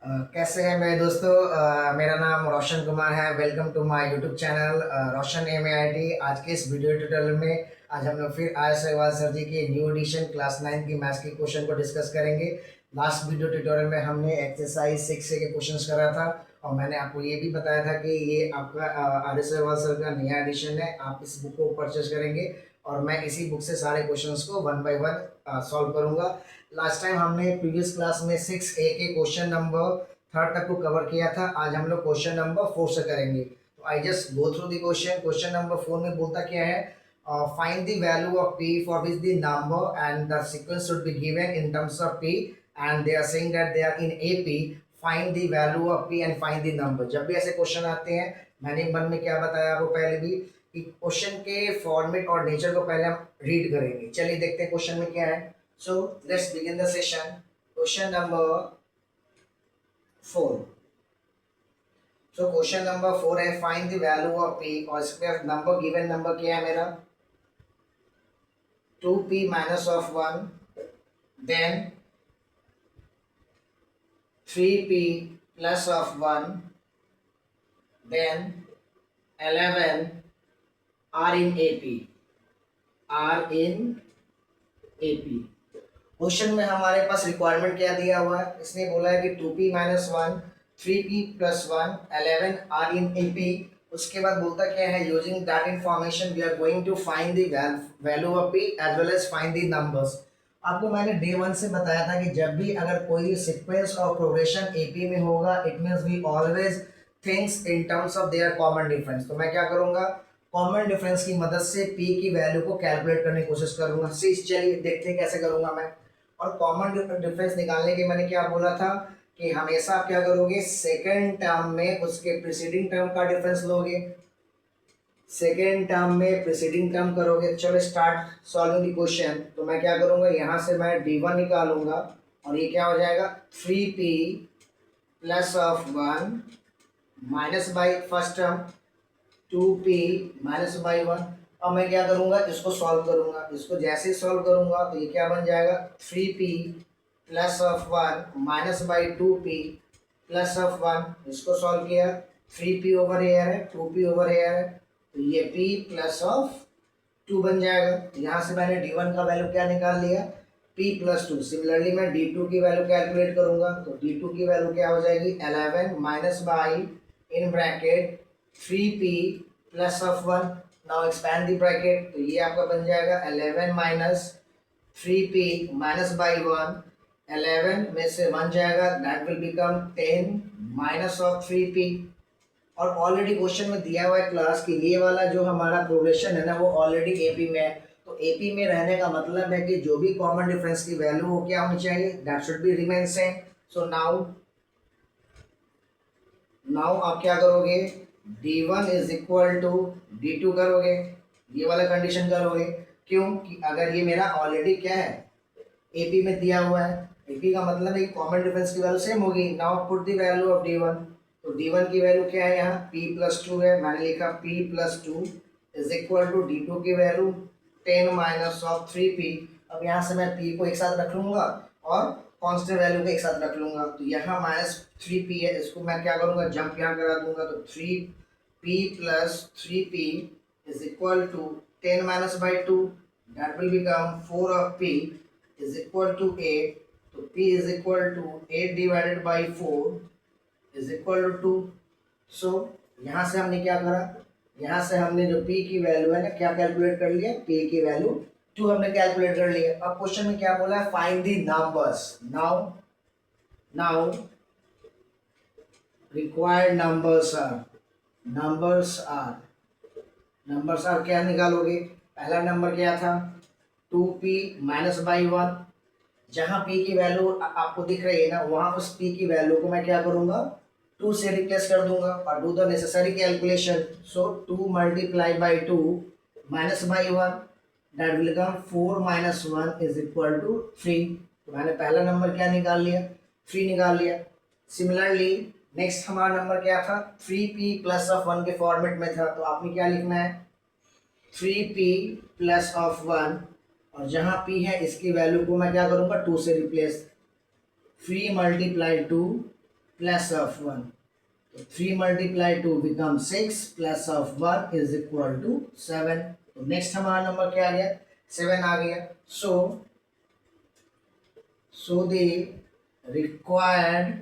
कैसे हैं मेरे दोस्तों। मेरा नाम रोशन कुमार है। Welcome to my YouTube channel Roshan MAIT। आज के इस वीडियो ट्यूटोरियल में आज हम लोग फिर आर.एस. अग्रवाल सर जी की न्यू एडिशन क्लास 9 की मैथ्स के क्वेश्चन को डिस्कस करेंगे। लास्ट वीडियो ट्यूटोरियल में हमने एक्सरसाइज 6 से के क्वेश्चंस करा था और मैंने आपको ये भी बताया था कि ये आपका आर.एस. अग्रवाल सर का नया एडिशन है। आप इस बुक को परचेज करेंगे और मैं इसी बुक से सारे क्वेश्चंस को वन बाय वन सॉल्व करूंगा। लास्ट टाइम हमने प्रीवियस क्लास में 6A के क्वेश्चन नंबर 3 तक को कवर किया था। आज हम लोग क्वेश्चन नंबर 4 से करेंगे। तो I just go through the question. Question number 4 में बोलता क्या है, find the value of p for which the number and the sequence should be given in terms of p and they are saying that they are in AP। Find the value of p and find the number. जब भी ऐसे question आते हैं, मैंने मन में क्या बताया आपको पहले भी कि क्वेश्चन के फॉर्मेट और नेचर को पहले हम रीड करेंगे। चलिए देखते हैं क्वेश्चन में क्या है। So let's begin the session. Question number 4। So question number 4 है, find the value of p और इसमें नंबर गिवन नंबर क्या है मेरा 2p minus of 1, then 3p plus of 1, then 11 r in AP। Question में हमारे पास रिक्वायरमेंट क्या दिया हुआ है, इसने बोला है कि 2p minus 1, 3p plus 1, 11 r in AP। उसके बाद बोलता क्या है, using that information we are going to find the value of p as well as find the numbers. आपको मैंने डे 1 से बताया था कि जब भी अगर कोई सीक्वेंस और प्रोग्रेशन AP में होगा, it means we always things in terms of their common difference. तो मैं क्या करूंगा, कॉमन डिफरेंस की मदद से p की वैल्यू को कैलकुलेट करने की कोशिश करूंगा। चलिए देखते हैं कैसे करूंगा मैं। और कॉमन डिफरेंस निकालने के मैंने क्या बोला था कि हमेशा आप क्या करोगे, सेकेंड टर्म में उसके प्रीसीडिंग टर्म का डिफरेंस लोगे, सेकेंड टर्म में प्रीसीडिंग टर्म करोगे। चलो स्टार्ट सॉल्विंग द क्वेश्चन। तो मैं क्या करूंगा, यहाँ से मैं d1 निकालूंगा और ये क्या हो जाएगा 3p plus of 1 minus by first term 2p minus by 1। अब मैं क्या करूंगा, इसको सॉल्व करूंगा। इसको जैसे ही सॉल्व करूंगा तो ये क्या बन जाएगा 3p plus of 1 minus by 2p plus of 1। इसको सॉल्व किया, 3p ओवर हेयर है, 2p ओवर हेयर है, तो ये p प्लस ऑफ 2 बन जाएगा। यहाँ से मैंने d1 का वैल्यू क्या निकाल लिया p प्लस 2। सिमिलरली मैं d2 की वैल्यू कैलकुलेट करूंगा तो d2 की वैल्यू क्या हो जाएगी 11 minus by in bracket 3p plus of 1। Now expand the bracket, तो ये आपका बन जाएगा 11 माइनस 3p माइनस बाई 1। 11 में से 1 जाएगा, that will become 10 minus of 3p। और ऑलरेडी क्वेश्चन में दिया हुआ है क्लास कि ये वाला जो हमारा प्रोग्रेशन है ना वो ऑलरेडी AP में है। तो AP में रहने का मतलब है कि जो भी कॉमन डिफरेंस की वैल्यू हो क्या होनी चाहिए, that should be remain same. So now आप क्या करोगे, d1 is equal to d2 करोगे, ये वाला कंडीशन करोगे। क्यों कि अगर ये मेरा ऑलरेडी क्या है AP में दिया हुआ है, AP का मतलब है कि कॉमन डिफरेंस की वैल्यू सेम होगी। Now put the value of d1। तो d1 की वैल्यू क्या है, यहाँ p प्लस 2 है, मैंने लिखा p plus 2 is equal to d2 की वैल्यू 10 माइनस ऑफ 3p। अब यहाँ से मैं p को एक साथ रख लूंगा और कांस्टेंट वैल्यू को एक साथ रख लूंगा। तो यहाँ माइनस 3p है, इसको मैं क्या करूंगा जंप यहाँ करा दूंगा। तो 3p plus 3p is equal to 10 minus by 2, that will become 4 of p is equal to 8। तो p is equal to 8 divided by 4 is equal to 2। So यहाँ से हमने क्या करा, यहाँ से हमने जो p की वैल्यू है ना क्या कैलकुलेट कर लिया, p की वैल्यू 2 हमने कैलकुलेट कर लिया। अब क्वेश्चन में क्या बोला है, find the numbers. Now required numbers are क्या निकालोगे, पहला नंबर क्या था 2p माइनस बाई 1। जहाँ p की वैल्यू आपको दिख रही है ना, वहां उस p की वैल्यू को मैं क्या करूंगा 2 से रिप्लेस कर दूंगा और do the necessary calculation. So 2 multiply by 2 minus by 1, that will come 4 minus 1 is equal to 3। तो मैंने पहला नंबर क्या निकाल लिया 3 निकाल लिया। सिमिलरली नेक्स्ट हमारा नंबर क्या था 3p प्लस ऑफ 1 के फॉर्मेट में था। तो आपने क्या लिखना है 3p प्लस ऑफ 1 और जहाँ p है इसकी वैल्यू को मैं क्या करूँगा 2 से रिप्लेस। 3 मल्टीप्लाई 2 प्लस ऑफ 1, तो 3 multiply 2 become 6 plus of 1 is equal to 7। तो नेक्स्ट हमारा नंबर क्या आ गया, 7 आ गया। So the required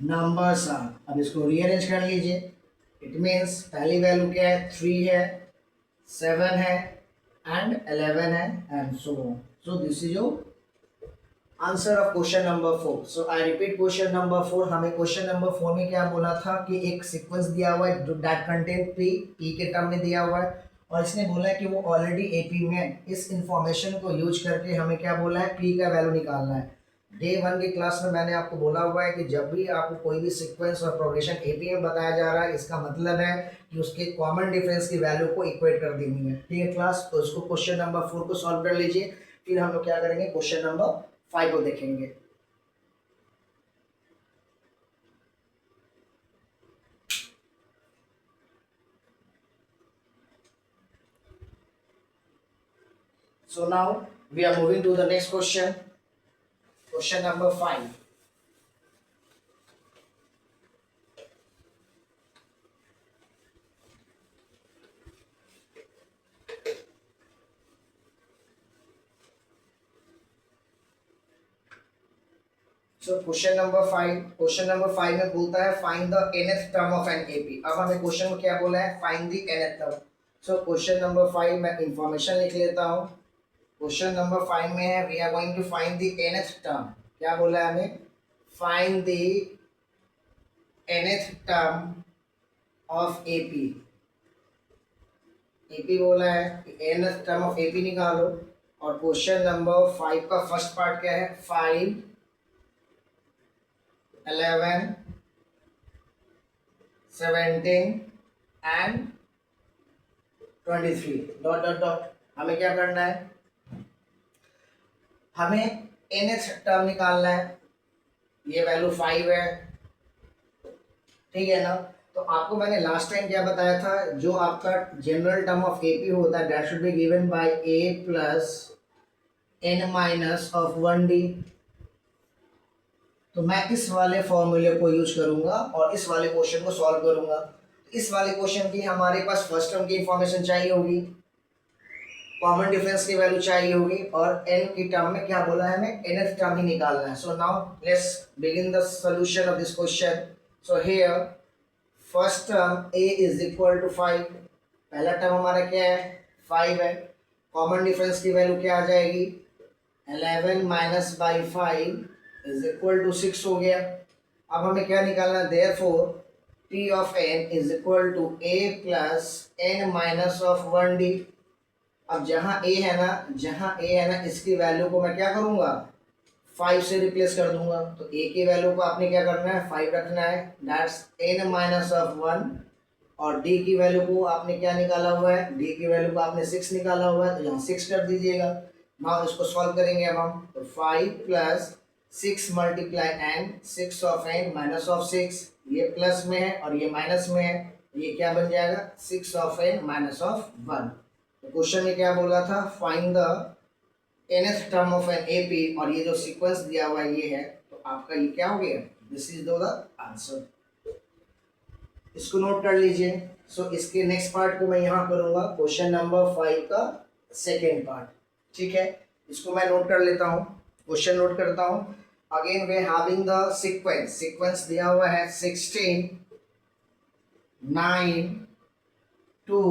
numbers are, अब इसको रीअरेंज कर लीजिए। इट मीन्स पहली वैल्यू क्या है, 3 है, 7 है एंड 11 है and so on. So this is your answer of question number 4। So I repeat question number 4। हमें क्वेश्चन नंबर 4 में क्या बोला था कि एक सीक्वेंस दिया हुआ है जो दैट कंटेन पी के टर्म में दिया हुआ है, और इसने बोला है कि वो ऑलरेडी एपी में इस इंफॉर्मेशन को यूज करके हमें क्या बोला है, पी का वैल्यू निकालना है। डे 1 की क्लास में मैंने आपको बोला हुआ है कि जब भी आपको कोई भी सीक्वेंस और प्रोग्रेशन एपी में बताया जा रहा है, इसका मतलब है कि उसके कॉमन डिफरेंस की वैल्यू को इक्वेट कर देनी है। ठीक है क्लास, तो इसको क्वेश्चन नंबर 4 को सॉल्व कर लीजिए, फिर हम लोग क्या करेंगे, क्वेश्चन नंबर 5 को देखेंगे। So now we are moving to the next question, question number 5. So question number 5 में बोलता है find the nth term of an AP। अब हमें क्वेश्चन में क्या बोला है, find the nth term। So question number 5 मैं इंफॉर्मेशन लिख लेता हूँ। क्वेश्चन नंबर 5 में है we are going to find the nth term. क्या बोला है हमें, find the nth term of AP. AP बोला है कि nth टर्म ऑफ एपी निकालो, और क्वेश्चन नंबर 5 का फर्स्ट पार्ट क्या है, 5, 11, 17 एंड 23 डॉट डॉट डॉट। हमें क्या करना है, हमें nth टर्म निकालना है। ये वैल्यू 5 है, ठीक है ना। तो आपको मैंने लास्ट टाइम क्या बताया था, जो आपका जनरल टर्म ऑफ एपी होता है that should be given by a plus n minus of 1d। तो मैं इस वाले फॉर्मूले को यूज करूंगा और इस वाले क्वेश्चन को सॉल्व करूंगा। इस वाले क्वेश्चन की हमारे पास फर्स्ट टर्म की इंफॉर्मेशन चाहिए होगी, कॉमन डिफरेंस की वैल्यू चाहिए होगी, और n की टर्म में क्या बोला है, हमें nth टर्म ही निकालना है। So now let's begin the solution of this question. So here first term a is equal to 5। पहला टर्म हमारा क्या है, 5 है। कॉमन डिफरेंस की वैल्यू क्या आ जाएगी, 11 minus by 5 is equal to 6 हो गया। अब हमें क्या निकालना है, therefore p of n is equal to a plus n minus of 1d। अब जहाँ a है ना, इसकी वैल्यू को मैं क्या करूँगा, 5 से रिप्लेस कर दूंगा। तो a की वैल्यू को आपने क्या करना है, 5 रखना है, दैट्स n माइनस ऑफ 1। और d की वैल्यू को आपने क्या निकाला हुआ है, d की वैल्यू को आपने 6 निकाला हुआ है, तो यहाँ 6 कर दीजिएगा। नाउ इसको सॉल्व करेंगे अब हम, तो 5 plus 6 multiply n, 6 of n minus of 6, ये प्लस में है और ये माइनस में है, ये क्या बन जाएगा, 6 ऑफ n माइनस ऑफ 1। तो क्वेश्चन में क्या बोला था, find the nth term of an AP, और ये जो सीक्वेंस दिया हुआ है ये है, तो आपका ये क्या हो गया, दिस इज द आंसर। इसको नोट कर लीजिए। सो इसके नेक्स्ट पार्ट को मैं यहाँ करूँगा, क्वेश्चन नंबर 5 का सेकेंड पार्ट, ठीक है। इसको मैं नोट कर लेता हूँ, क्वेश्चन नोट करता हूँ। Again way having the sequence दिया हुआ है 16, 9, 2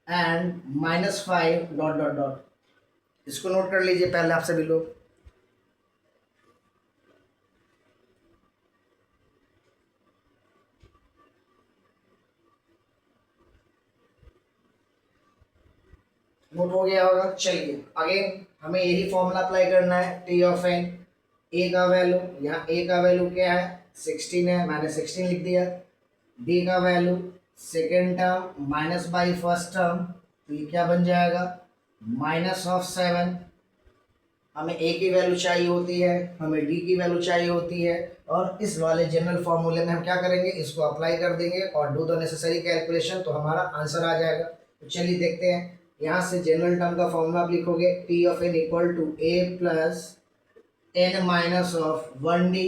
एंड -5 डॉट डॉट डॉट। इसको नोट कर लीजिए पहले आप सभी लोग। नोट हो गया होगा। चलिए अगेन हमें यही फॉर्मूला अप्लाई करना है, टी ऑफ एन। ए का वैल्यू, यहाँ ए का वैल्यू क्या है, 16 है, मैंने 16 लिख दिया। बी का value second term minus by first term, तो ये क्या बन जाएगा, माइनस ऑफ 7। हमें ए की वैल्यू चाहिए होती है, हमें डी की वैल्यू चाहिए होती है, और इस वाले जनरल फॉर्मूले में हम क्या करेंगे, इसको अप्लाई कर देंगे और डू द नेसेसरी कैलकुलेशन, तो हमारा आंसर आ जाएगा। तो चलिए देखते हैं, यहाँ से जनरल टर्म का फॉर्मूला आप लिखोगे, t of n equal to a plus N minus of 1d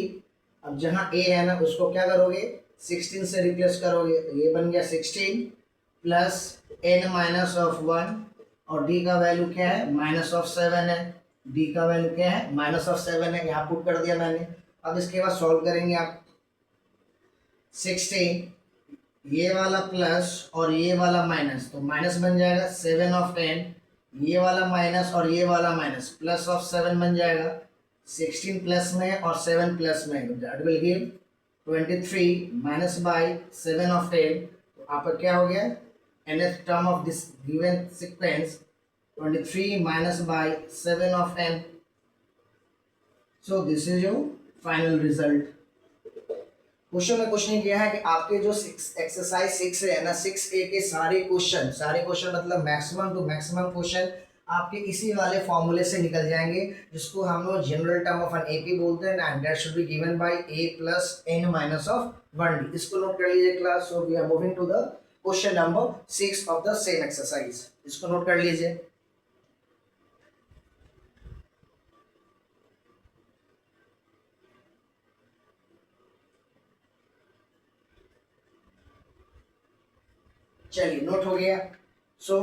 अब जहाँ a है ना उसको क्या करोगे 16 से रिप्लेस करोगे, तो ये बन गया 16 प्लस n माइनस ऑफ 1 और d का वैल्यू क्या है माइनस ऑफ 7 है, d का वैल्यू क्या है माइनस ऑफ 7 है, यहाँ पुट कर दिया मैंने। अब इसके बाद सॉल्व करेंगे आप 16 ये वाला प्लस और ये वाला माइनस, तो माइनस बन जाएगा 7 ऑफ 10, ये वाला माइनस और ये वाला माइनस प्लस ऑफ 7 बन जाएगा, 16 प्लस में और 7 प्लस में that will give 23 minus by 7 of 10, तो आपका क्या हो गया nth term of this given sequence 23 minus by 7 of n। So this is your final result. Question में कुछ नहीं किया है कि आपके जो एक्सरसाइज 6 है ना 6A के सारे क्वेश्चन मतलब मैक्सिमम टू मैक्सिमम क्वेश्चन आपके इसी वाले फॉर्मूले से निकल जाएंगे, जिसको हम लोग general term of an AP बोलते हैं and that should be given by a plus n minus of 1d। इसको नोट कर लीजिए class. So we are moving to the question number 6 of the same exercise. इसको note कर लीजिए। चलिए note हो गया। सो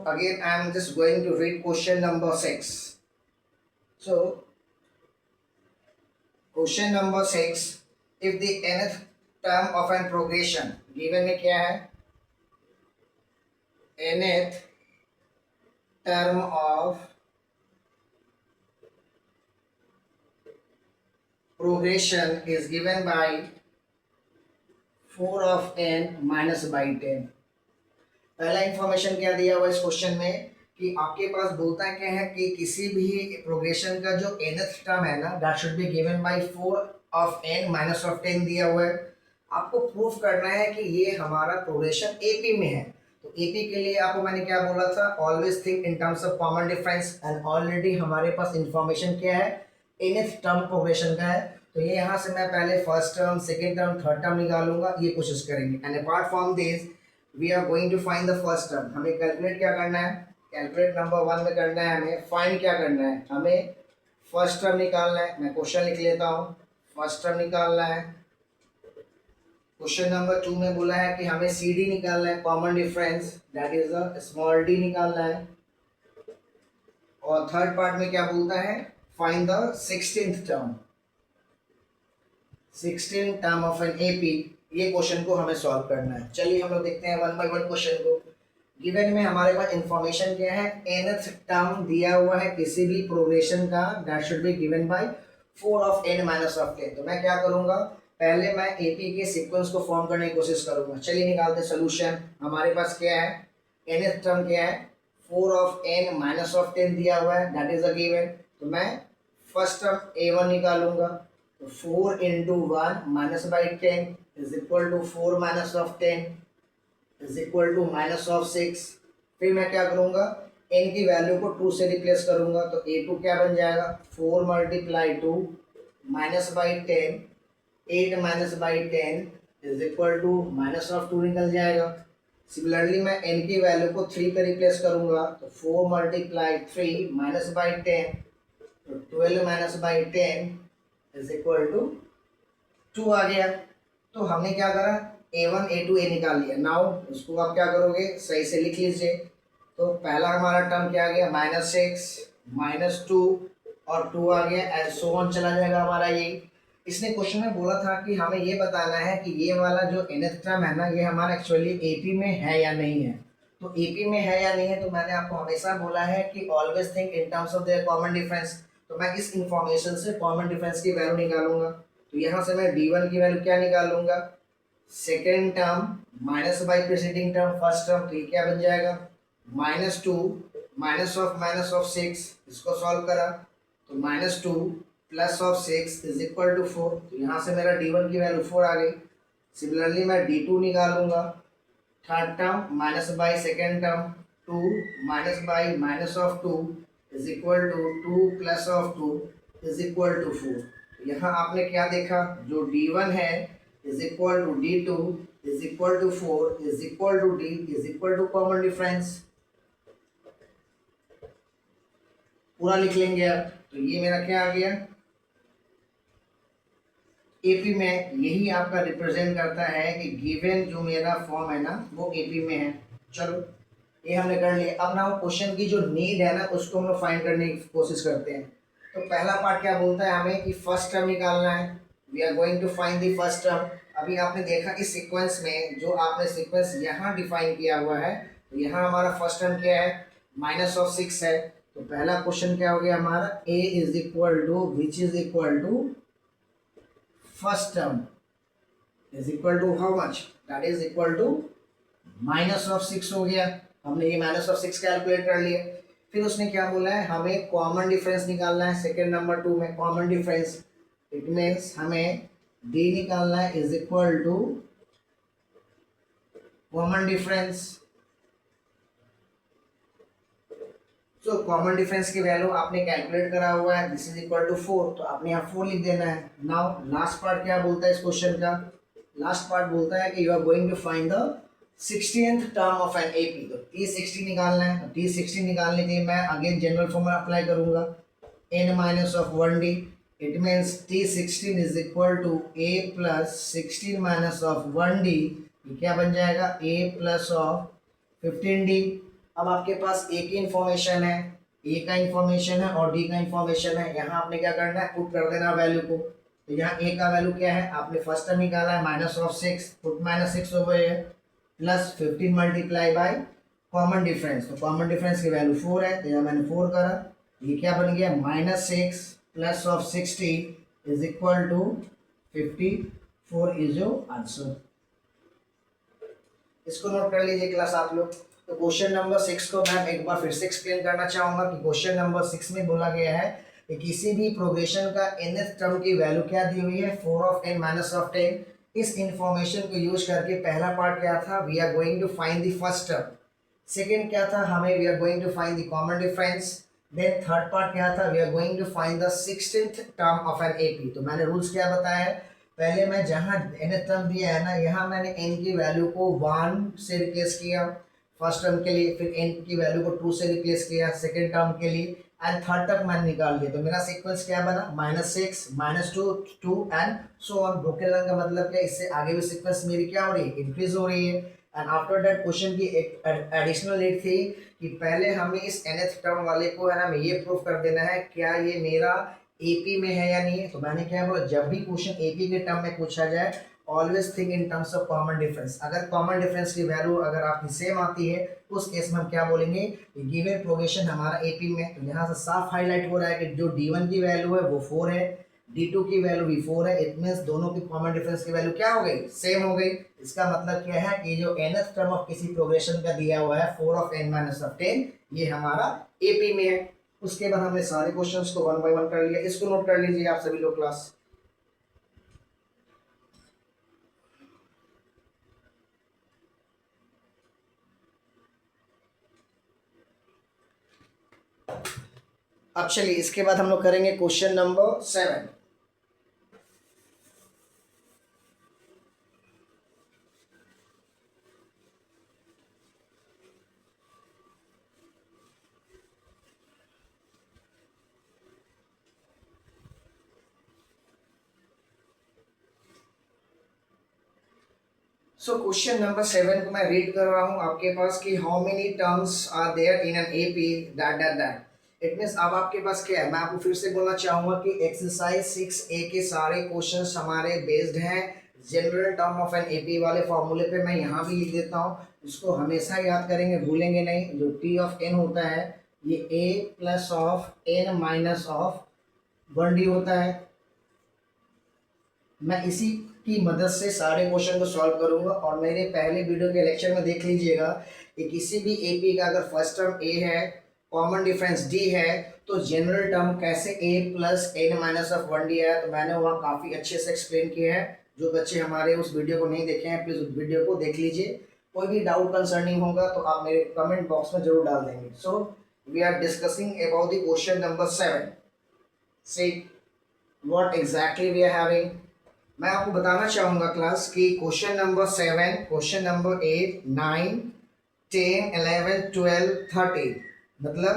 again I am just going to read question number 6. So question number 6, if the nth term of an progression given में क्या है nth term of progression is given by 4 of n minus by 10। पहला information क्या दिया हुआ इस question में कि आपके पास बोलता क्या है कि किसी भी प्रोग्रेशन का जो nth टर्म है ना that should be given bye 4 of n minus of 10 दिया हुआ है। आपको प्रूफ करना है कि ये हमारा प्रोग्रेशन एपी में है। तो एपी के लिए आपको मैंने क्या बोला था always think in terms of common difference and already हमारे पास इंफॉर्मेशन क्या है nth टर्म प्रोग्रेशन का है। तो ये यहाँ से मैं पहले first term second term third term निकालूंगा, ये कोशिश करेंगे। And apart from this we are going to find the first term. हमें कैलकुलेट क्या करना है कैलकुलेट नंबर 1 में करना है, हमें फाइंड क्या करना है हमें फर्स्ट टर्म निकालना है। मैं क्वेश्चन लिख लेता हूँ, फर्स्ट टर्म निकालना है। क्वेश्चन नंबर 2 में बोला है कि हमें सी डी निकालना है common difference that is a small D निकालना है। और थर्ड पार्ट में क्या बोलता है find the 16th term 16th term of an AP. ये क्वेश्चन को हमें सॉल्व करना है। चलिए हम लोग देखते हैं 1 बाय 1 क्वेश्चन को। गिवन में हमारे पास इंफॉर्मेशन क्या है nth टर्म दिया हुआ है किसी भी प्रोग्रेशन का that should be given bye 4 of n minus of 10। तो मैं क्या करूंगा पहले मैं एपी के सीक्वेंस को फॉर्म करने की कोशिश करूंगा। चलिए निकालते हैं सोल्यूशन। हमारे पास क्या है nth टर्म क्या है 4 ऑफ n माइनस ऑफ 10 दिया हुआ है दैट इज अ गिवन। तो मैं फर्स्ट टर्म a1 निकालूंगा। तो 4 into 1 minus by 10 is equal to 4 minus of 10 is equal to minus of 6। फिर मैं क्या करूंगा n की वैल्यू को 2 से रिप्लेस करूंगा। तो a2 क्या बन जाएगा 4 multiply 2 minus by 10 8 minus by 10 is equal to minus of 2 निकल जाएगा। सिमिलरली मैं n की वैल्यू को 3 पे रिप्लेस करूंगा। तो 4 मल्टीप्लाई 3 माइनस बाई 10 तो 12 minus by 10 is equal to 2 आ गया। तो हमने क्या करा a1 a2 a निकाल लिया। नाउ उसको आप क्या करोगे सही से लिख लीजिए। तो पहला हमारा टर्म क्या आ गया -6 -2 और 2 आ गया एंड सो ऑन चला जाएगा हमारा ये। इसने क्वेश्चन में बोला था कि हमें ये बताना है कि ये वाला जो nth टर्म है ना ये हमारा एक्चुअली एपी में है या नहीं है। तो एपी में है या नहीं है तो मैंने आपको हमेशा बोला है कि always think in terms of their common difference. तो मैं इस इंफॉर्मेशन से कॉमन डिफरेंस की वैल्यू निकालूंगा। तो यहाँ से मैं d1 की वैल्यू क्या निकालूंगा second term minus by preceding term first term. तो ये क्या बन जाएगा -2 माइनस ऑफ 6। इसको सॉल्व करा तो -2 plus of 6 is equal to 4। तो यहाँ से मेरा d1 की वैल्यू 4 आ गई। सिमिलरली मैं d2 निकालूंगा third term minus by second term 2 minus by minus of 2 is equal to 2 plus of 2 is equal to 4। यहाँ आपने क्या देखा, जो D1 है is equal to D2 is equal to 4 is equal to D is equal to common difference. पूरा लिख लेंगे आप, तो ये मेरा क्या आ गया, एपी में यही आपका रिप्रेजेंट करता है कि गिवन जो मेरा फॉर्म है ना वो एपी में है। चलो ये हमने कर लिया। अब ना क्वेश्चन की जो नीड है ना उसको हम लोग फाइंड करने की कोशिश करते हैं। तो पहला पार्ट क्या बोलता है हमें कि फर्स्ट टर्म निकालना है। We are going to find the first term. अभी आपने देखा इस सीक्वेंस में जो आपने सीक्वेंस यहाँ डिफाइन किया हुआ है, तो यहाँ हमारा फर्स्ट टर्म क्या है, -6 है। तो पहला क्वेश्चन क्या हो गया हमारा, a is equal to which is equal to first term is equal to how much, that is equal to -6 हो गया। हमने ये -6 कैलकुलेट कर लिया। फिर उसने क्या बोला है, हमें कॉमन डिफरेंस निकालना है। सेकेंड नंबर 2 में कॉमन डिफरेंस, इट मीन्स हमें d निकालना है is equal to common difference. तो कॉमन डिफरेंस की वैल्यू आपने कैलकुलेट करा हुआ है, दिस इज इक्वल टू 4, तो आपने यहाँ 4 लिख देना है। नाउ लास्ट पार्ट क्या बोलता है इस क्वेश्चन का, लास्ट पार्ट बोलता है कि you are going to find the 16th term of an AP. तो T16 निकालना है। तो T16 निकालने के लिए मैं अगेन जनरल फॉर्मूला अप्लाई करूंगा, n-1d। It means T16 is equal to a plus 16 minus of 1d। ये क्या बन जाएगा, a प्लस ऑफ 15d। अब आपके पास a की इंफॉर्मेशन है, a का इंफॉर्मेशन है और d का इंफॉर्मेशन है। यहाँ आपने क्या करना है, पुट कर देना वैल्यू को। तो यहाँ a का वैल्यू क्या है, आपने फर्स्ट टर्म निकाला है -6, पुट -6 हो गए plus 15 multiply by common difference. तो कॉमन डिफरेंस की वैल्यू 4 है, तो यहाँ मैंने 4 करा। ये क्या बन गया, -6 plus of 60 is equal to 54 is your answer. इसको नोट कर लीजिए क्लास आप लोग। तो क्वेश्चन नंबर 6 को मैं एक बार फिर से एक्सप्लेन करना चाहूंगा कि क्वेश्चन नंबर 6 में बोला गया है कि किसी भी प्रोग्रेशन का nth टर्म की वैल्यू क्या दी हुई है, 4 ऑफ n माइनस ऑफ 10। इस इंफॉर्मेशन को यूज करके पहला पार्ट क्या था, we are going to find the first term. Second क्या था, हमें we are going to find the common difference. Then third part क्या था, we are going to find the 16th term of an AP. तो मैंने rules क्या बताया है, पहले मैं जहाँ nth टर्म दिया है ना, यहाँ मैंने n की वैल्यू को 1 से रिप्लेस किया फर्स्ट टर्म के लिए, फिर n की वैल्यू को 2 से रिप्लेस किया सेकंड टर्म के लिए, एंड थर्ड तक मैंने निकाल दिया। तो मेरा सीक्वेंस क्या बना, -6 -2 2 and so on. Broken line का मतलब क्या, इससे आगे भी सीक्वेंस मेरी क्या हो रही है, इंक्रीज हो रही है। एंड आफ्टर दैट क्वेश्चन की एक एडिशनल नीड थी कि पहले हमें इस nth टर्म वाले को है ना मैं ये प्रूफ कर देना है क्या ये मेरा एपी में है या नहीं है। तो मैंने क्या बोला, जब भी क्वेश्चन एपी के टर्म में पूछा जाए always think in terms of common difference. अगर कॉमन डिफरेंस की वैल्यू अगर आपकी सेम आती है उस केस में हम क्या बोलेंगे, गिवन प्रोग्रेशन हमारा एपी में। तो यहाँ से साफ हाईलाइट हो रहा है कि जो D1 की वैल्यू है वो 4 है, D2 की वैल्यू भी 4 है। इट मीन्स दोनों की कॉमन डिफरेंस की वैल्यू क्या हो गई, सेम हो गई। इसका मतलब क्या है कि जो nth टर्म ऑफ किसी प्रोग्रेशन का दिया हुआ है 4 ऑफ n माइनस ऑफ 10, ये हमारा एपी में है। उसके बाद हमने सारे क्वेश्चंस को 1 बाय 1 कर लिया। इसको नोट कर लीजिए आप सभी लोग क्लास। अब चलिए इसके बाद हम लोग करेंगे क्वेश्चन नंबर 7। सो क्वेश्चन नंबर 7 को मैं रीड कर रहा हूँ आपके पास कि how many terms are there in an AP that that that. It means अब आपके पास क्या है, मैं आपको फिर से बोलना चाहूंगा कि एक्सरसाइज 6A के सारे क्वेश्चंस हमारे बेस्ड हैं general term of an AP वाले फॉर्मूले पे। मैं यहाँ भी लिख देता हूँ, इसको हमेशा याद करेंगे, भूलेंगे नहीं। जो T ऑफ n होता है ये a plus of n minus of 1d होता है। मैं इसी की मदद से सारे क्वेश्चन को सॉल्व करूंगा। और मेरे पहले वीडियो के लेक्चर में देख लीजिएगा कि किसी भी एपी का अगर फर्स्ट टर्म a है, कॉमन डिफरेंस d है, तो जनरल टर्म कैसे a plus n minus of 1d है। तो मैंने वहाँ काफ़ी अच्छे से एक्सप्लेन किया है। जो बच्चे हमारे उस वीडियो को नहीं देखे हैं प्लीज़ उस वीडियो को देख लीजिए। कोई भी डाउट कंसर्निंग होगा तो आप मेरे कमेंट बॉक्स में जरूर डाल देंगे। So we are discussing about the question number 7। See what exactly we are having. मैं आपको बताना चाहूँगा क्लास कि क्वेश्चन नंबर 7, क्वेश्चन नंबर 8, 9, 10, 11, 12, 13, मतलब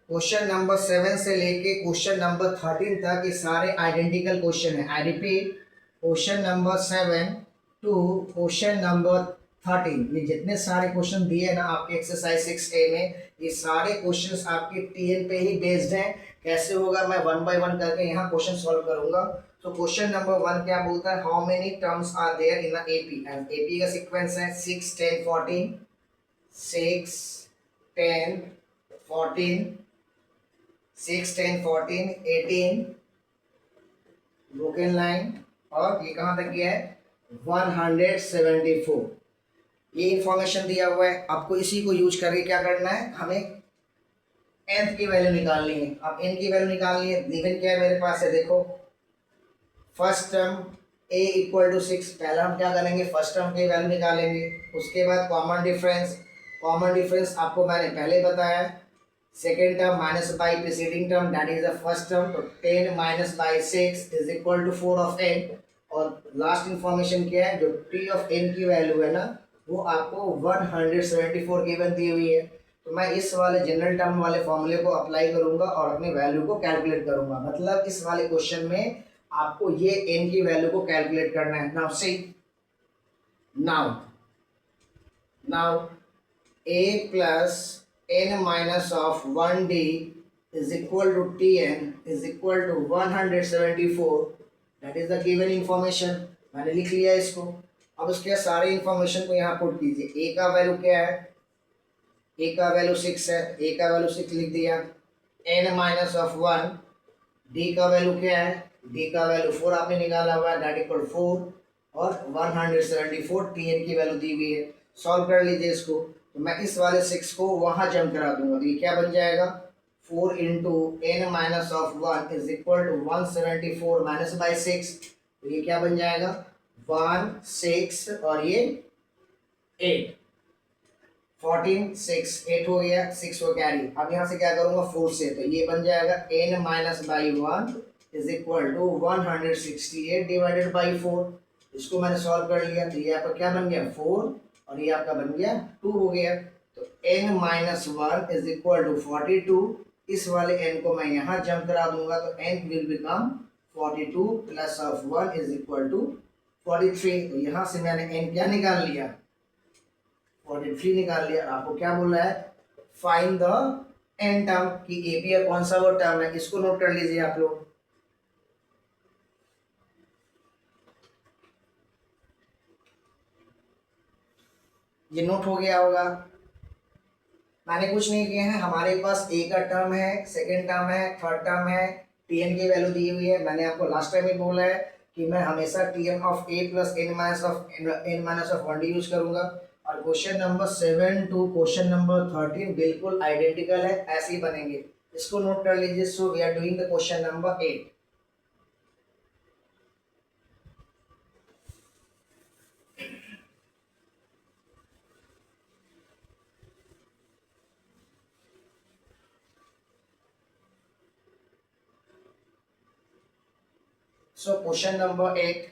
क्वेश्चन नंबर 7 से लेके क्वेश्चन नंबर 13 तक ये सारे आइडेंटिकल क्वेश्चन है। I repeat, question number 7 to question number 13, ये जितने सारे क्वेश्चन दिए ना आपके एक्सरसाइज 6A में, ये सारे क्वेश्चंस आपके टीएन पे ही बेस्ड हैं। कैसे होगा, मैं वन बाय वन करके यहाँ क्वेश्चन सॉल्व करूंगा। तो क्वेश्चन नंबर 1 क्या बोलता है, how many terms are there in AP, and AP का सीक्वेंस है 6, 10, 14, 6, 10, 14, 6, 10, 14, 18, ब्रोकन लाइन, और ये कहाँ तक गया है 174। ये इंफॉर्मेशन दिया हुआ है, आपको इसी को यूज करके क्या करना है, हमें nth की वैल्यू निकालनी है। अब n की वैल्यू निकालनी है, गिवन क्या है मेरे पास है, देखो first term a equal to 6, पहला हम क्या करेंगे, फर्स्ट टर्म की वैल्यू निकालेंगे। उसके बाद कॉमन डिफरेंस, कॉमन डिफरेंस आपको मैंने पहले बताया, second term minus by preceding term that is the first term, तो 10 minus by 6 is equal to 4 of n। और लास्ट इंफॉर्मेशन क्या है, जो t ऑफ n की वैल्यू है ना, वो आपको 174 गिवन दी हुई है। तो मैं इस वाले जनरल टर्म वाले फॉर्मूले को अप्लाई करूंगा और अपनी वैल्यू को कैलकुलेट करूंगा। मतलब इस वाले क्वेश्चन में आपको ये n की वैल्यू को कैलकुलेट करना है। Now see, now a plus n minus of 1d is equal to tn is equal to 174, that is the given information। मैंने लिख लिया इसको। अब उसके सारे इंफॉर्मेशन को यहाँ पुट कीजिए। a का वैल्यू क्या है, a का वैल्यू 6 है, a का वैल्यू 6 लिख दिया, n माइनस ऑफ 1, d का वैल्यू क्या है, d का वैल्यू 4 आपने निकाला हुआ है, दैट इक्वल 4, और 174 tn की वैल्यू दी हुई है। सॉल्व कर लीजिए इसको। तो मैं इस वाले 6 को वहाँ जम करा दूंगा, तो ये क्या बन जाएगा, 4 into n minus of 1 is equal to 174 minus by 6, तो ये क्या बन जाएगा 1, 6 और ये 8, 14, 6, 8 हो गया, 6 को कैरी। अब यहाँ से क्या करूँगा 4 से, तो ये बन जाएगा n minus by 1 is equal to 168 divided by 4। इसको मैंने सॉल्व कर लिया, तो ये आपका क्या बन गया 4, और ये आपका बन गया 2 हो गया। तो n minus 1 is equal to 42, इस वाले n को मैं यहाँ जंप करा दूंगा, तो n will become 42 plus of 1 is equal to 43। तो यहाँ से मैंने n क्या निकाल लिया 43 निकाल लिया। आपको क्या बोल रहा है, फाइंड द n टर्म, की एपी कौन सा वो टर्म है, इसको नोट कर लीजिए आप लोग। ये नोट हो गया होगा। मैंने कुछ नहीं किया है, हमारे पास ए का टर्म है, सेकेंड टर्म है, थर्ड टर्म है, टीएन की वैल्यू दी हुई है। मैंने आपको लास्ट टाइम ही बोला है कि मैं हमेशा t n of a plus N minus of 1 d use करूंगा। और question number 7 to question number 13 बिल्कुल आइडेंटिकल है, ऐसे ही बनेंगे। इसको नोट कर लीजिए। So we are doing the question number 8। So question number 8,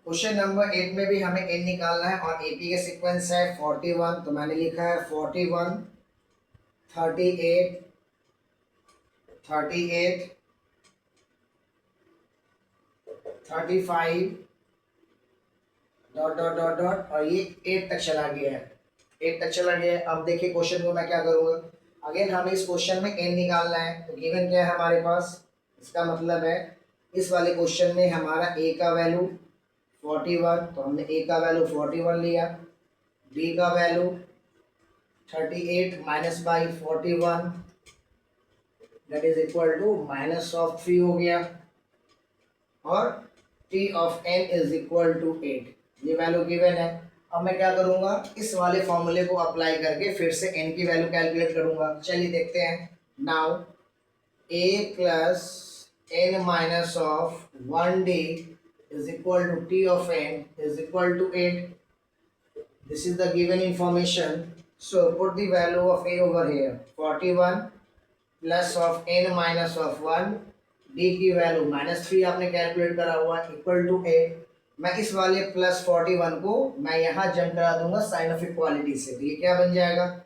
question number 8 में भी हमें n निकालना है और एपी का सीक्वेंस है 41। तो मैंने लिखा है 41, 38, 38, 35 डॉट डॉट डॉट डॉट, और ये 8 तक चला गया है, 8 तक चला गया है। अब देखिए क्वेश्चन को मैं क्या करूँगा, अगेन हमें इस क्वेश्चन में n निकालना है। तो गिवन क्या है हमारे पास, इसका मतलब है इस वाले क्वेश्चन में हमारा a का वैल्यू 41, तो हमने a का वैल्यू 41 लिया, b का value 38 minus by 41 that is equal to minus of 3 हो गया, और t of n is equal to 8, ये वैल्यू गिवन है। अब मैं क्या करूँगा, इस वाले फॉर्मूले को अप्लाई करके फिर से n की वैल्यू कैलकुलेट करूँगा। चलिए देखते हैं। Now a plus n minus of 1d is equal to t of n is equal to 8. This is the given information. So put the value of a over here, 41 plus of n minus of 1, d की value -3 आपने calculate करा हुआ equal to a। मैं इस वाले +41 को मैं यहाँ जंप करा दूंगा साइन ऑफ इक्वालिटी से, तो ये क्या बन जाएगा,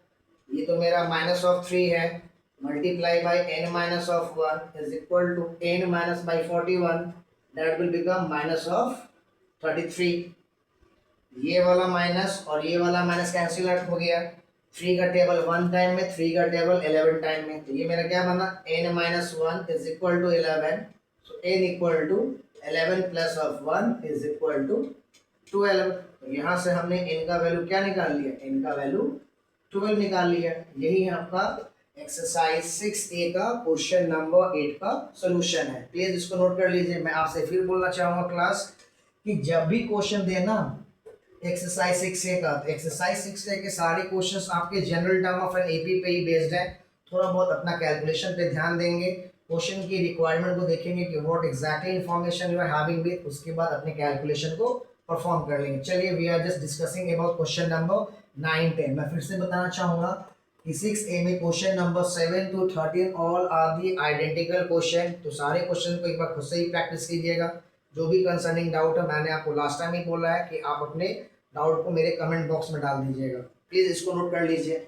ये तो मेरा -3 है, multiply by n minus of 1 is equal to n minus by 41, that will become -33। ये वाला माइनस और ये वाला माइनस कैंसिल आउट हो गया, 3 का टेबल 1 टाइम में, 3 का टेबल 11 टाइम में, तो ये मेरा क्या बना, n minus 1 is equal to 11, so n equal to 11 plus of 1 is equal to 12। तो यहाँ से हमने n का वैल्यू क्या निकाल लिया, n का वैल्यू 12 निकाल लिया। यही है आपका एक्सरसाइज 6A का क्वेश्चन नंबर 8 का सोल्यूशन है। प्लीज इसको नोट कर लीजिए। मैं आपसे फिर बोलना चाहूंगा क्लास कि जब भी क्वेश्चन देना एक्सरसाइज 6A का, तो एक्सरसाइज 6A के सारे क्वेश्चंस आपके general term of an AP पे ही बेस्ड है। थोड़ा बहुत अपना कैलकुलेशन पे ध्यान देंगे, क्वेश्चन की रिक्वायरमेंट को देखेंगे कि what exactly information you are having with, उसके बाद अपने कैलकुलेशन को परफॉर्म कर लेंगे। चलिए, we are just discussing about question number 9, 10। मैं फिर से बताना चाहूंगा कि 6A में question number 7 to 13 all are the identical question. तो सारे क्वेश्चन को एक बार खुद से ही प्रैक्टिस कीजिएगा। जो भी कंसर्निंग डाउट है, मैंने आपको लास्ट टाइम ही बोला है कि आप अपने डाउट को मेरे कमेंट बॉक्स में डाल दीजिएगा। प्लीज इसको नोट कर लीजिए।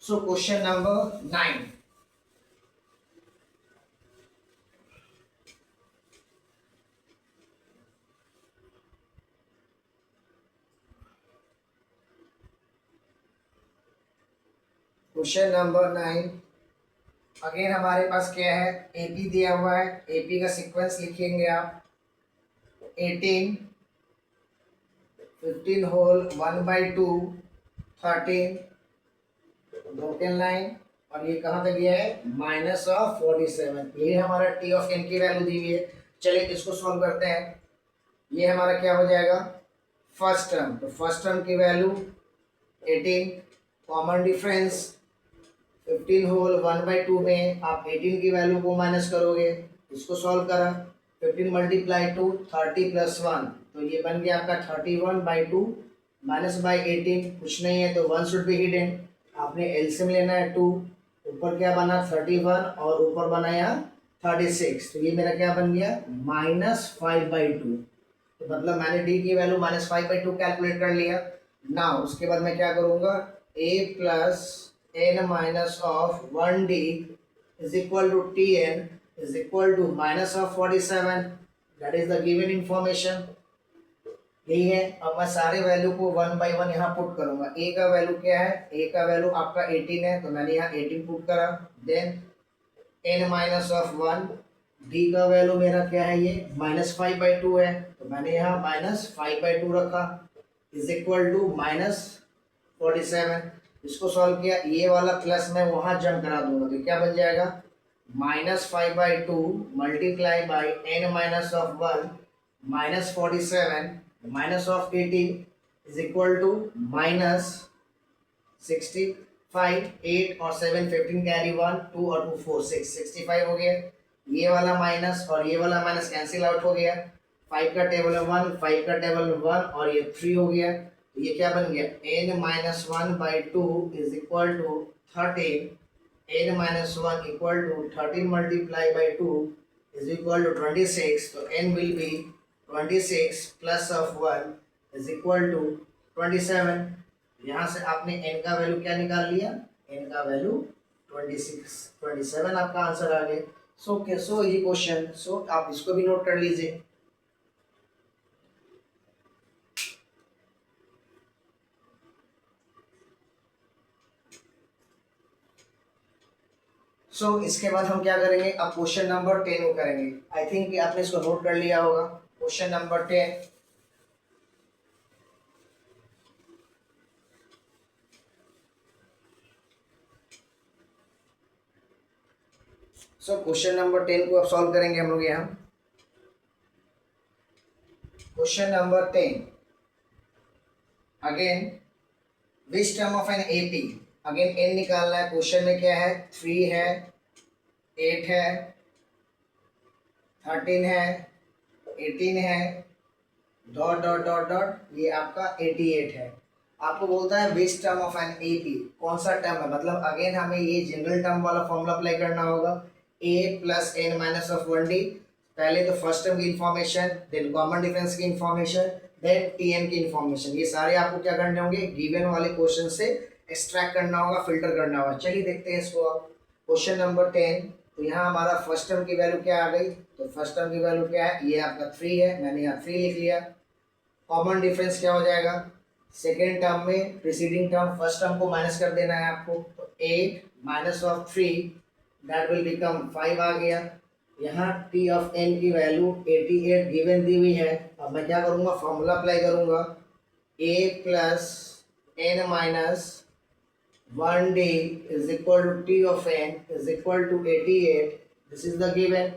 सो question number 9, question number 9 again हमारे पास क्या है, एपी दिया हुआ है। एपी का सीक्वेंस लिखेंगे आप 18, 15 होल 1/2, 13 ब्रोकन लाइन, और ये कहाँ तक गया है, -47। ये हमारा टी ऑफ एन की वैल्यू दी हुई है। चलिए इसको सॉल्व करते हैं। ये हमारा क्या हो जाएगा, फर्स्ट टर्म, तो फर्स्ट टर्म की वैल्यू 18, कॉमन डिफरेंस 15 होल 1/2 में आप 18 की वैल्यू को माइनस करोगे, इसको सॉल्व करा, 15 मल्टीप्लाई 2 30 प्लस 1, तो ये बन गया आपका 31/2 माइनस बाई 18, कुछ नहीं है तो 1 शुड बी हिडन। आपने एलसीएम लेना है 2, ऊपर क्या बना 31 और ऊपर बना यहाँ 36, तो ये मेरा क्या बन गया -5/2। तो मतलब मैंने डी की वैल्यू -5/2 कैलकुलेट कर लिया ना। उसके बाद मैं क्या करूँगा, a plus n minus of 1d is equal to tn is equal to -47, that is the given information. यही है। अब मैं सारे वैल्यू को 1 बाई 1 यहाँ पुट करूंगा। a का वैल्यू क्या है, a का वैल्यू आपका 18 है, तो मैंने यहाँ 18 पुट करा। Then n minus of 1, d का वैल्यू मेरा क्या है, ये -5/2 है, तो मैंने यहाँ -5/2 रखा, इज इक्वल टू -47। इसको सॉल्व किया, ये वाला प्लस मैं वहां जंप करा दूंगा, तो क्या बन जाएगा -5/2 multiply by n minus of 1 -47 minus of 18 is equal to -65। 8 और 7 15 कैरी 1, 2 और 2 4 6, 65 हो गया। ये वाला माइनस और ये वाला माइनस कैंसिल आउट हो गया। 5 का टेबल 1, 5 का टेबल 1 और ये 3 हो गया। तो ये क्या बन गया, n minus 1/2 is equal to 13, n minus 1 equal to 13 multiply by 2 is equal to 26, तो n will be 26 plus of 1 is equal to 27। यहाँ से आपने n का वैल्यू क्या निकाल लिया, n का वैल्यू 27 आपका आंसर आ गया। सो ये क्वेश्चन, सो आप इसको भी नोट कर लीजिए। इसके बाद हम क्या करेंगे, अब क्वेश्चन नंबर 10 को करेंगे। आई थिंक कि आपने इसको नोट कर लिया होगा। क्वेश्चन नंबर 10, क्वेश्चन नंबर 10 को अब सॉल्व करेंगे हम लोग यहाँ। Question number 10, again which term of an AP, again n निकालना है। क्वेश्चन में क्या है, 3 है, 8 है, 13 है, 18 है, डॉट डॉट डॉट डॉट ये आपका 88 है। आपको बोलता है which term of an AP, कौन सा टर्म है, मतलब अगेन हमें ये जनरल टर्म वाला फॉर्मूला अप्लाई करना होगा। A plus N minus of 1 d, पहले तो फर्स्ट टर्म की इन्फॉर्मेशन, देन कॉमन डिफरेंस की इन्फॉर्मेशन, देन टी एन की इन्फॉर्मेशन, ये सारे आपको क्या करने होंगे, गिवन वाले क्वेश्चन से एक्सट्रैक्ट करना होगा, फिल्टर करना होगा। चलिए देखते हैं इसको आप। क्वेश्चन नंबर 10, तो यहाँ हमारा फर्स्ट टर्म की वैल्यू क्या आ गई, तो फर्स्ट टर्म की वैल्यू क्या है, ये आपका 3 है, मैंने यहाँ 3 लिख लिया। कॉमन डिफरेंस क्या हो जाएगा, सेकेंड टर्म में प्रीसीडिंग टर्म फर्स्ट टर्म को माइनस कर देना है आपको, तो 8 minus of 3 that will become 5 आ गया। यहाँ टी ऑफ एन की वैल्यू 88 गिवन दी हुई है। अब मैं क्या करूँगा, फॉर्मूला अप्लाई करूँगा, A plus N minus 1 D is equal to T of N is equal to 88, this is the given.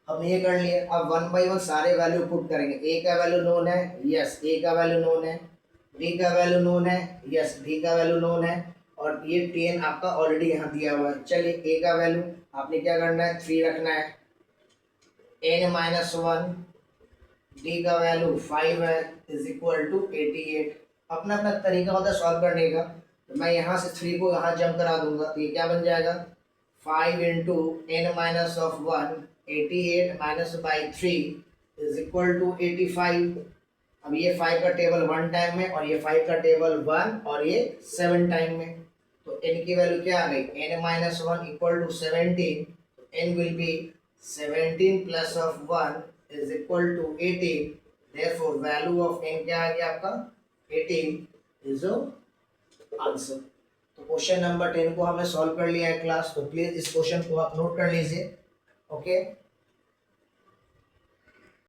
हम ये कर लिए, अब 1 बाई 1 सारे वैल्यू पुट करेंगे। ए का वैल्यू नोन है, यस ए का वैल्यू नोन है, डी का वैल्यू नोन है, यस डी का वैल्यू नोन है, और ये टेन आपका ऑलरेडी यहाँ दिया हुआ है। चलिए ए का वैल्यू आपने क्या करना है, 3 रखना है, एन माइनस 1, डी का वैल्यू 5 है, इज इक्वल टू 88। अपना अपना तरीका होता है सॉल्व करने का, तो मैं यहाँ से 3 को यहाँ जंप करा दूंगा, तो ये क्या बन जाएगा, 5 into n minus of 1, 88 minus by 3 is equal to 85। अब ये 5 का टेबल 1 टाइम में, और ये 5 का टेबल 1, और ये 7 टाइम में, तो n की वैल्यू क्या आ गई, n माइनस 1 इक्वल टू 17, तो n will be 17 plus of 1 is equal to 18, therefore value of n क्या आ गया आपका, 18 इज आंसर। तो क्वेश्चन नंबर 10 को हमने सॉल्व कर लिया है क्लास, तो प्लीज इस क्वेश्चन को आप नोट कर लीजिए। ओके।